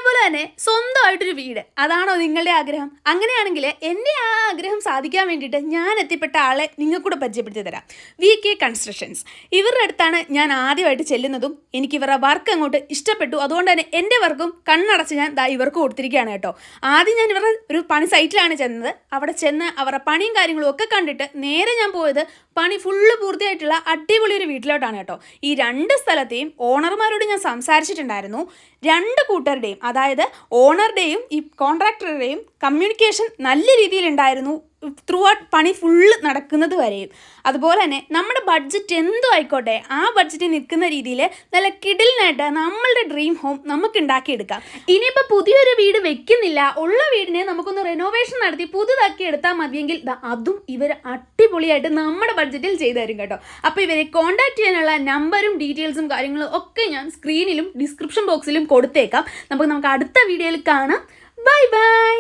പോലെ തന്നെ സ്വന്തമായിട്ടൊരു വീട്, അതാണോ നിങ്ങളുടെ ആഗ്രഹം? അങ്ങനെയാണെങ്കിൽ എൻ്റെ ആ ആഗ്രഹം സാധിക്കാൻ വേണ്ടിയിട്ട് ഞാൻ എത്തിപ്പെട്ട ആളെ നിങ്ങൾക്കൂടെ പരിചയപ്പെടുത്തി തരാം. VK constructions. ഇവരുടെ അടുത്താണ് ഞാൻ ആദ്യമായിട്ട് ചെല്ലുന്നതും എനിക്ക് ഇവരുടെ വർക്ക് അങ്ങോട്ട് ഇഷ്ടപ്പെട്ടു. അതുകൊണ്ട് തന്നെ എൻ്റെ വർക്കും കണ്ണടച്ച് ഞാൻ ഇവർക്ക് കൊടുത്തിരിക്കുകയാണ് കേട്ടോ. ആദ്യം ഞാൻ ഇവരുടെ ഒരു പണി സൈറ്റിലാണ് ചെന്നത്. അവിടെ ചെന്ന് അവരുടെ പണിയും കാര്യങ്ങളും ഒക്കെ കണ്ടിട്ട് നേരെ ഞാൻ പോയത് പണി ഫുള്ള് പൂർത്തിയായിട്ടുള്ള അടിപൊളി ഒരു വീട്ടിലോട്ടാണ് കേട്ടോ. ഈ രണ്ട് സ്ഥലത്തെയും ഓണർമാരോട് ഞാൻ സംസാരിച്ചിട്ടുണ്ടായിരുന്നു. രണ്ട് കൂട്ടരുടെയും, അതായത് ഓണറുടെയും ഈ കോൺട്രാക്ടറുടെയും കമ്മ്യൂണിക്കേഷൻ നല്ല രീതിയിലുണ്ടായിരുന്നു ത്രൂ ഔട്ട് പണി ഫുള്ള് നടക്കുന്നത് വരെയും. അതുപോലെ തന്നെ നമ്മുടെ ബഡ്ജറ്റ് എന്തോ ആയിക്കോട്ടെ, ആ ബഡ്ജറ്റിൽ നിൽക്കുന്ന രീതിയിൽ നല്ല കിടിലിനായിട്ട് നമ്മളുടെ ഡ്രീം ഹോം നമുക്ക് ഉണ്ടാക്കിയെടുക്കാം. ഇനിയിപ്പോൾ പുതിയൊരു വീട് വെക്കുന്നില്ല, ഉള്ള വീടിനെ നമുക്കൊന്ന് റെനോവേഷൻ നടത്തി പുതുതാക്കി എടുത്താൽ മതിയെങ്കിൽ അതും ഇവർ അടിപൊളിയായിട്ട് നമ്മുടെ ബഡ്ജറ്റിൽ ചെയ്തു തരും കേട്ടോ. അപ്പോൾ ഇവരെ കോൺടാക്ട് ചെയ്യാനുള്ള നമ്പറും ഡീറ്റെയിൽസും കാര്യങ്ങളും ഒക്കെ ഞാൻ സ്ക്രീനിലും ഡിസ്ക്രിപ്ഷൻ ബോക്സിലും കൊടുത്തേക്കാം. നമുക്ക് അടുത്ത വീഡിയോയിൽ കാണാം. Bye bye.